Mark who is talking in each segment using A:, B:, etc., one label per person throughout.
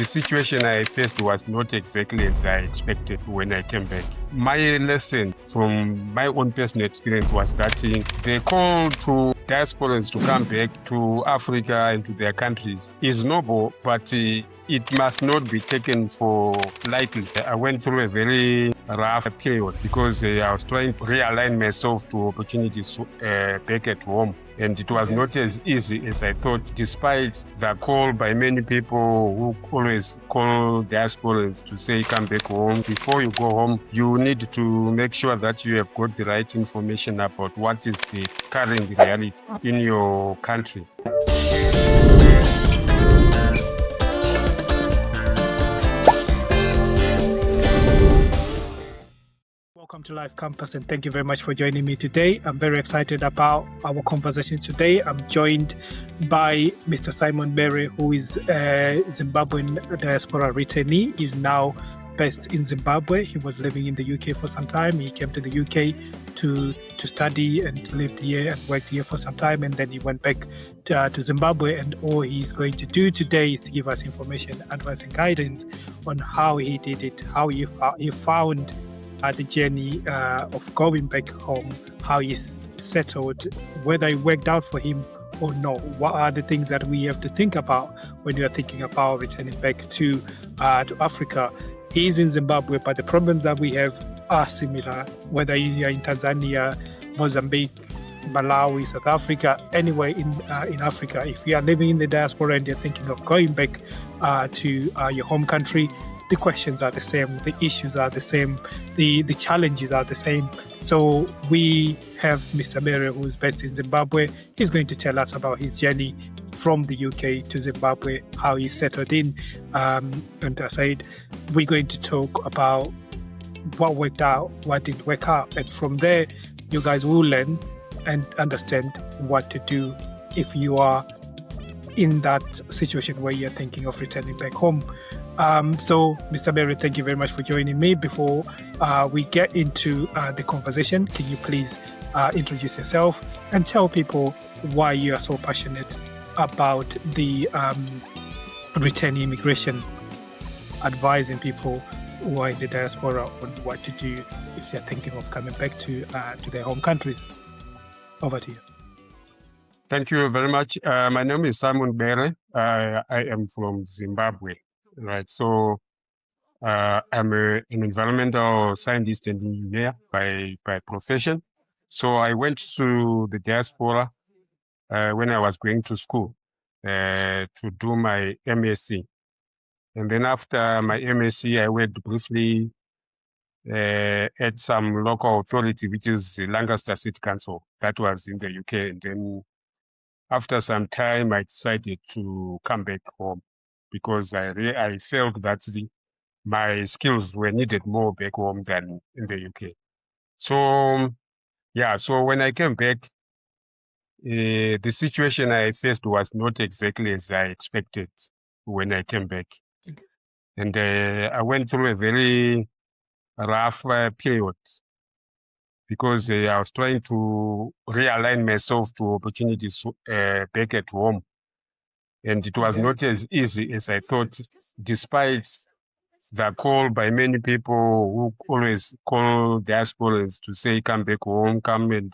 A: The situation I faced was not exactly as I expected when I came back. My lesson from my own personal experience was that the call to diasporans to come back to Africa and to their countries is noble, but it must not be taken for lightly. I went through a very rough period because I was trying to realign myself to opportunities back at home. And it was not as easy as I thought, despite the call by many people who always call diasporans to say, come back home. Before you go home, you need to make sure that you have got the right information about what is the current reality in your country.
B: Welcome to Life Campus, and thank you very much for joining me today. I'm very excited about our conversation today. I'm joined by Mr. Simon Bere, who is a Zimbabwean Diaspora Returnee. He's now based in Zimbabwe. He was living in the UK for some time. He came to the UK to study and lived here and worked here for some time, and then he went back to Zimbabwe. And all he's going to do today is to give us information, advice, and guidance on how he did it, how he found the journey of going back home, how he settled, whether it worked out for him or not. What are the things that we have to think about when you are thinking about returning back to Africa? He's in Zimbabwe, but the problems that we have are similar, whether you are in Tanzania, Mozambique, Malawi, South Africa, anywhere in Africa. If you are living in the diaspora and you're thinking of going back to your home country, the questions are the same, the issues are the same, the challenges are the same. So we have Mr. Bere, who is based in Zimbabwe. He's going to tell us about his journey from the UK to Zimbabwe, how he settled in. And I said, we're going to talk about what worked out, what didn't work out. And from there, you guys will learn and understand what to do if you are in that situation where you're thinking of returning back home. So, Mr. Bere, thank you very much for joining me. Before we get into the conversation, can you please introduce yourself and tell people why you are so passionate about the return immigration, advising people who are in the diaspora on what to do if they're thinking of coming back to their home countries? Over to you.
A: Thank you very much. My name is Simon Bere. I am from Zimbabwe. Right, so I'm an environmental scientist and engineer by profession. So I went to the diaspora when I was going to school to do my MSc. And then after my MSc, I worked briefly at some local authority, which is the Lancaster City Council. That was in the UK. And then after some time, I decided to come back home because I felt that my skills were needed more back home than in the UK. So, yeah, so when I came back, the situation I faced was not exactly as I expected when I came back. And I went through a very rough period because I was trying to realign myself to opportunities back at home. And it was not as easy as I thought, despite the call by many people who always call diasporans to say, come back home, come and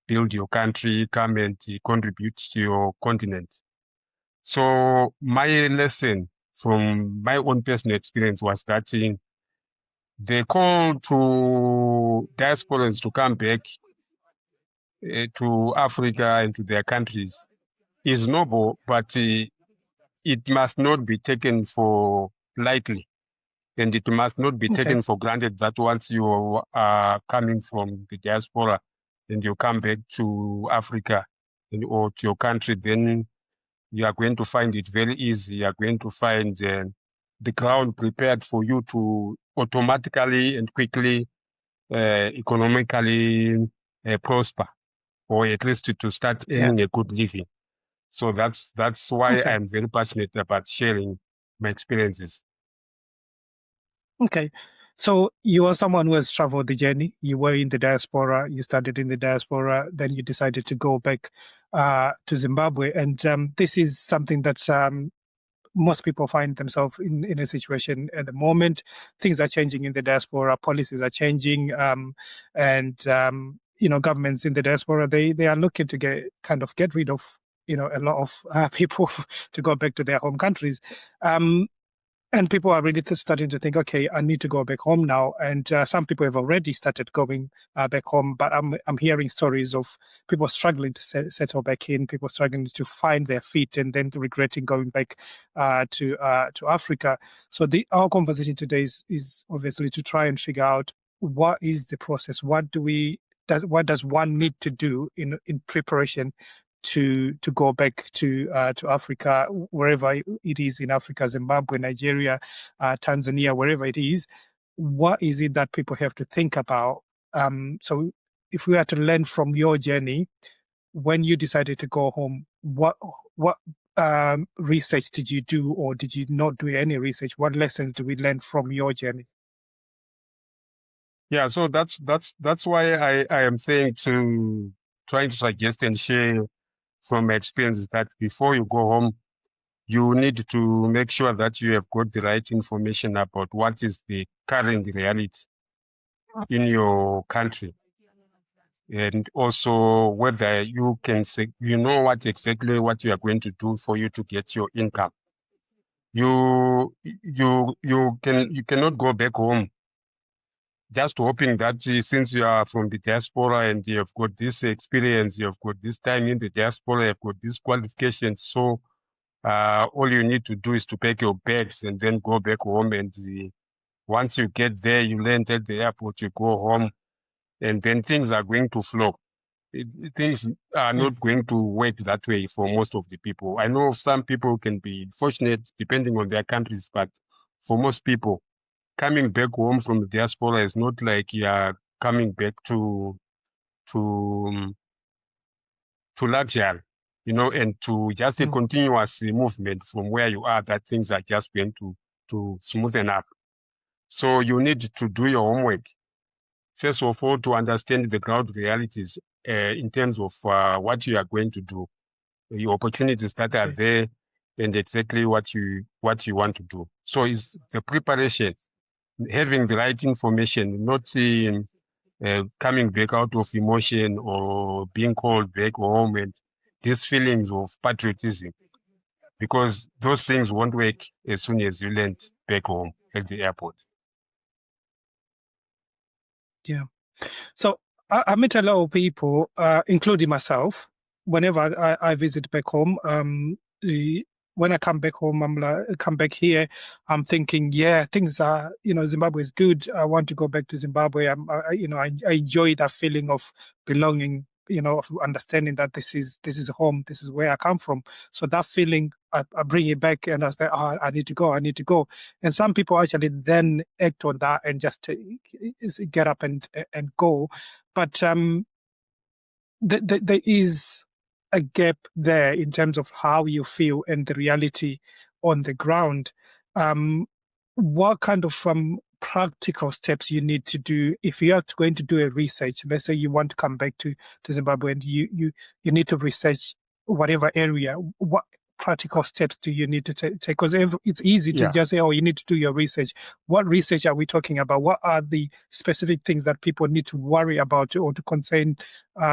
A: build your country, come and contribute to your continent. So my lesson from my own personal experience was that the call to diasporans to come back to Africa and to their countries is noble, but it must not be taken for lightly. And it must not be taken for granted that once you are coming from the diaspora and you come back to Africa or to your country, then you are going to find it very easy. You are going to find the ground prepared for you to automatically and quickly, economically prosper, or at least to start earning a good living. So that's why I'm very passionate about sharing my experiences.
B: Okay. So you are someone who has traveled the journey. You were in the diaspora, you studied in the diaspora, then you decided to go back to Zimbabwe. And this is something that's most people find themselves in a situation at the moment. Things are changing in the diaspora, policies are changing, and governments in the diaspora they are looking to get rid of a lot of people to go back to their home countries. And people are really starting to think, okay, I need to go back home now. And some people have already started going back home. But I'm hearing stories of people struggling to settle back in, people struggling to find their feet, and then regretting going back to Africa. So our conversation today is obviously to try and figure out what is the process. What does one need to do in preparation to go back to Africa, wherever it is in Africa, Zimbabwe, Nigeria, Tanzania, wherever it is. What is it that people have to think about? So if we are to learn from your journey, when you decided to go home, what research did you do, or did you not do any research? What lessons do we learn from your journey?
A: Yeah, so that's why I am saying to trying to suggest and share from my experience that before you go home, you need to make sure that you have got the right information about what is the current reality in your country, and also whether you can say, what exactly what you are going to do for you to get your income. You cannot go back home just hoping that since you are from the diaspora and you have got this experience, you have got this time in the diaspora, you have got these qualifications, so all you need to do is to pack your bags and then go back home. And once you get there, you land at the airport, you go home, and then things are going to flow. Things are not going to work that way for most of the people. I know some people can be fortunate depending on their countries, but for most people, coming back home from the diaspora is not like you are coming back to luxury, and to just a continuous movement from where you are, that things are just going to smoothen up. So you need to do your homework. First of all, to understand the ground realities in terms of what you are going to do, the opportunities that are there, and exactly what you want to do. So it's the preparation, having the right information, not coming back out of emotion or being called back home and these feelings of patriotism, because those things won't work as soon as you land back home at the airport.
B: Yeah. So I meet a lot of people, including myself, whenever I visit back home. When I come back home, come back here, I'm thinking, yeah, things are, Zimbabwe is good. I want to go back to Zimbabwe. I enjoy that feeling of belonging, of understanding that this is home, this is where I come from. So that feeling, I bring it back, and I say, I need to go. And some people actually then act on that and just get up and go. But there is a gap there in terms of how you feel and the reality on the ground. What kind of practical steps you need to do if you are going to do a research? Let's say you want to come back to Zimbabwe and you need to research whatever area. What practical steps do you need to take? Because it's easy to just say, oh, you need to do your research. What research are we talking about? What are the specific things that people need to worry about or to concern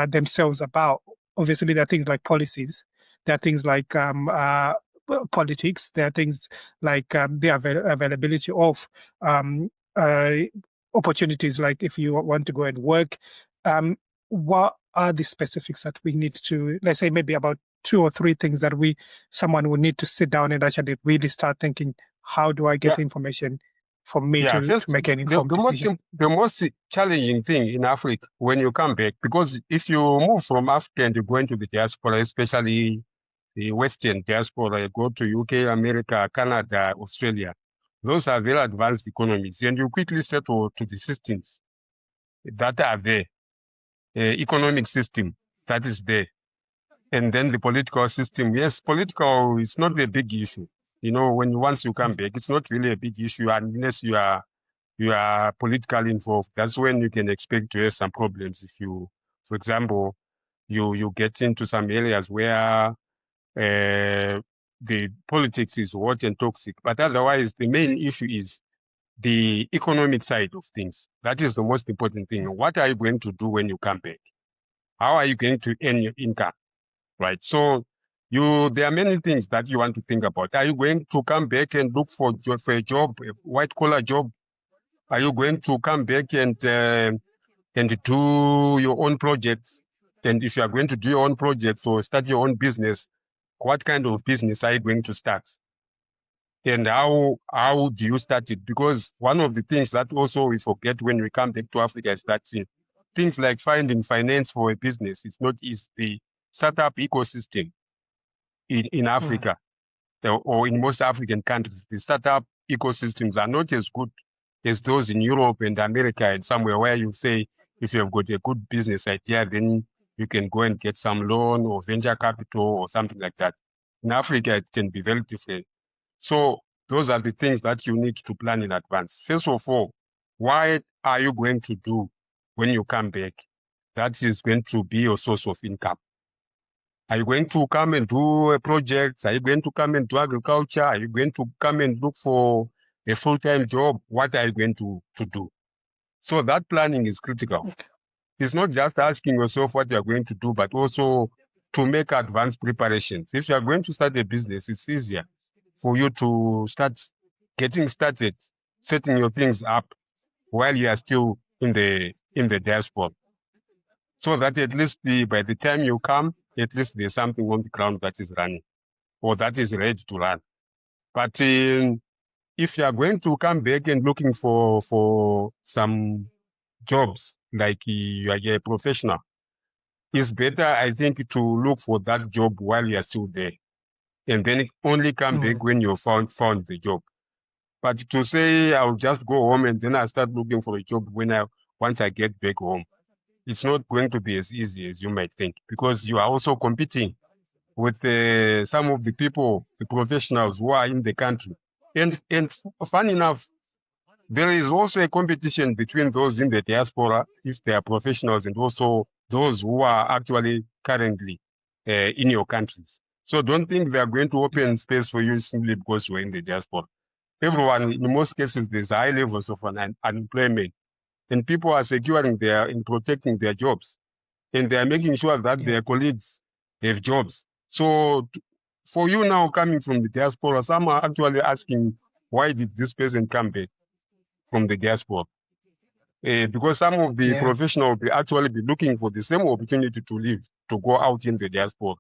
B: themselves about? Obviously, there are things like policies. There are things like politics. There are things like the availability of opportunities, like if you want to go and work. What are the specifics that we need to, let's say, maybe about 2 or 3 things that someone will need to sit down and actually really start thinking, how do I get information for me to make an informed decision?
A: The most challenging thing in Africa when you come back, because if you move from Africa and you go into the diaspora, especially the Western diaspora, you go to UK, America, Canada, Australia, those are very advanced economies, and you quickly settle to the systems that are there, economic system that is there. And then the political system. Yes, political is not a big issue. Once you come back, it's not really a big issue unless you are politically involved. That's when you can expect to have some problems. If you, for example, you get into some areas where the politics is hot and toxic. But otherwise, the main issue is the economic side of things. That is the most important thing. What are you going to do when you come back? How are you going to earn your income? Right. So there are many things that you want to think about. Are you going to come back and look for a job, a white collar job? Are you going to come back and do your own projects? And if you are going to do your own projects or start your own business, what kind of business are you going to start? And how do you start it? Because one of the things that also we forget when we come back to Africa is that things like finding finance for a business, it's not easy. The startup ecosystem in Africa or in most African countries, the startup ecosystems are not as good as those in Europe and America and somewhere where you say, if you have got a good business idea, then you can go and get some loan or venture capital or something like that. In Africa, it can be very different. So those are the things that you need to plan in advance. First of all, what are you going to do when you come back? That is going to be your source of income. Are you going to come and do a project? Are you going to come and do agriculture? Are you going to come and look for a full-time job? What are you going to do? So that planning is critical. It's not just asking yourself what you are going to do, but also to make advanced preparations. If you are going to start a business, it's easier for you to start getting started, setting your things up while you are still in the diaspora. So that at least by the time you come, at least there's something on the ground that is running or that is ready to run. But if you are going to come back and looking for some jobs, like you are a professional, it's better, I think, to look for that job while you are still there. And then only come back when you found the job. But to say I'll just go home and then I start looking for a job once I get back home, it's not going to be as easy as you might think, because you are also competing with some of the people, the professionals who are in the country. And fun enough, there is also a competition between those in the diaspora, if they are professionals, and also those who are actually currently in your countries. So don't think they are going to open space for you simply because you're in the diaspora. Everyone, in most cases, there's high levels of unemployment, and people are securing and protecting their jobs, and they are making sure that their colleagues have jobs. So for you now coming from the diaspora, some are actually asking, why did this person come back from the diaspora? Because some of the professionals will actually be looking for the same opportunity to live, to go out in the diaspora.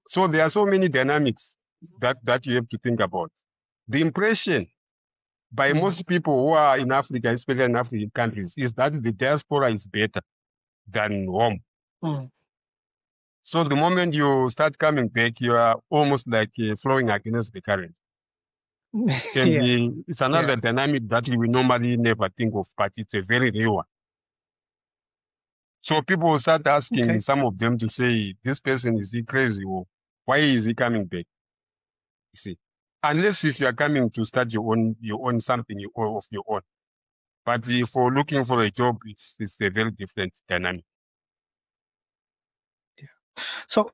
A: So there are so many dynamics that you have to think about. The impression by most people who are in Africa, especially in African countries, is that the diaspora is better than home. So the moment you start coming back, you are almost like flowing against the current. And it's another dynamic that we normally never think of, but it's a very real one. So people will start asking some of them to say, this person, is he crazy? Or why is he coming back? You see, unless if you are coming to start your own something of your own. But for looking for a job, it's a very different dynamic.
B: So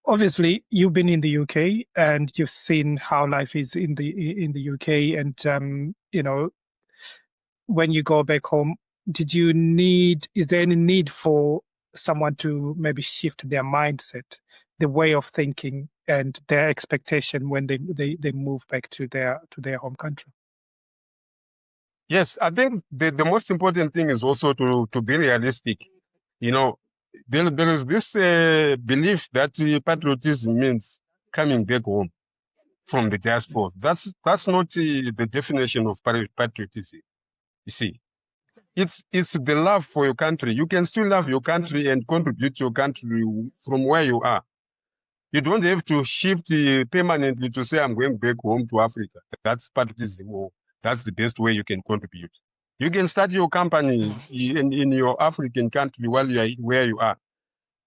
B: obviously you've been in the UK and you've seen how life is in the UK, and when you go back home, is there any need for someone to maybe shift their mindset, the way of thinking and their expectation when they move back to their home country?
A: Yes, I think the most important thing is also to be realistic. There is this belief that patriotism means coming back home from the diaspora. That's not the definition of patriotism. You see, it's the love for your country. You can still love your country and contribute to your country from where you are. You don't have to shift permanently to say, I'm going back home to Africa. That's patriotism, or that's the best way you can contribute. You can start your company in your African country while you are where you are.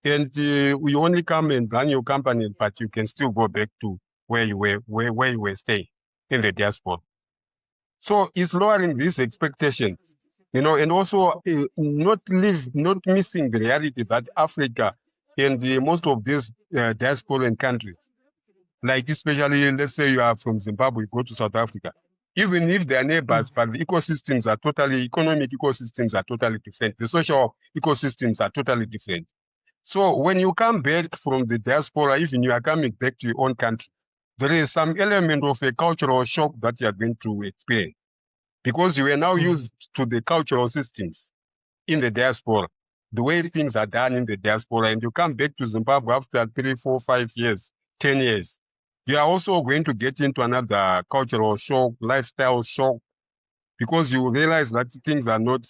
A: And we only come and run your company, but you can still go back to where you were staying in the diaspora. So it's lowering these expectations, and also not missing the reality that Africa and most of these diasporan countries, Like especially, let's say you are from Zimbabwe, go to South Africa. Even if they are neighbors, but the ecosystems are economic ecosystems are totally different. The social ecosystems are totally different. So when you come back from the diaspora, even you are coming back to your own country, there is some element of a cultural shock that you are going to experience because you are now used to the cultural systems in the diaspora, the way things are done in the diaspora, and you come back to Zimbabwe after 3, 4, 5 years, 10 years, you are also going to get into another cultural shock, lifestyle shock, because you realize that things are not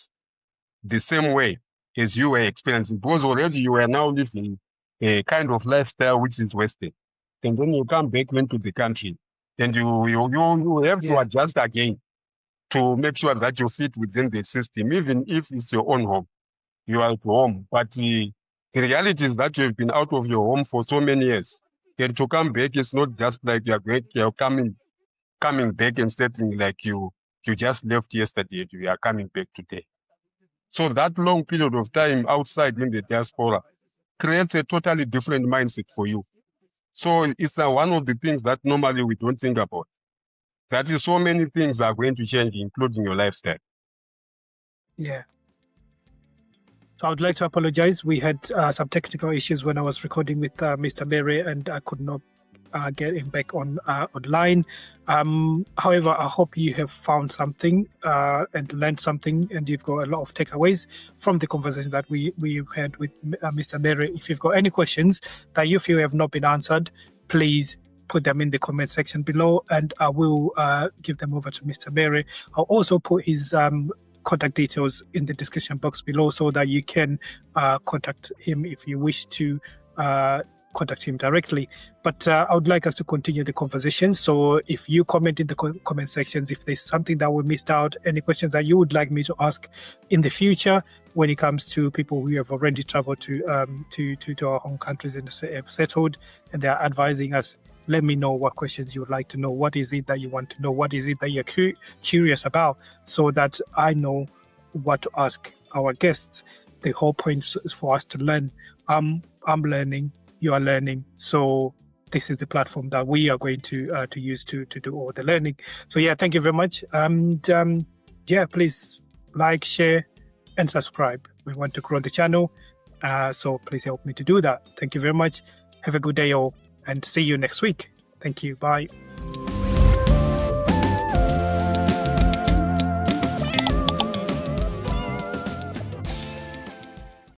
A: the same way as you were experiencing, because already you are now living a kind of lifestyle which is Western. And then you come back into the country and you have to adjust again to make sure that you fit within the system, even if it's your own home. You are at home. But the reality is that you've been out of your home for so many years. And to come back, it's not just like you're coming back and starting like you just left yesterday, you are coming back today. So that long period of time outside in the diaspora creates a totally different mindset for you. So it's one of the things that normally we don't think about. That is, so many things are going to change, including your lifestyle.
B: Yeah. So I would like to apologize. We had some technical issues when I was recording with Mr. Bere, and I could not get him back online. However, I hope you have found something and learned something, and you've got a lot of takeaways from the conversation that we've had with Mr. Bere. If you've got any questions that you feel have not been answered, please put them in the comment section below, and I will give them over to Mr. Bere. I'll also put his contact details in the description box below so that you can contact him if you wish to contact him directly. But I would like us to continue the conversation. So if you comment in the comment sections, if there's something that we missed out, any questions that you would like me to ask in the future when it comes to people who have already traveled to our home countries and have settled and they are advising us, let me know what questions you would like to know. What is it that you want to know? What is it that you're curious about, so that I know what to ask our guests. The whole point is for us to learn. I'm learning, you are learning. So this is the platform that we are going to use to do all the learning. So yeah, thank you very much. And please like, share, and subscribe. We want to grow the channel. So please help me to do that. Thank you very much. Have a good day all, and see you next week. Thank you. Bye.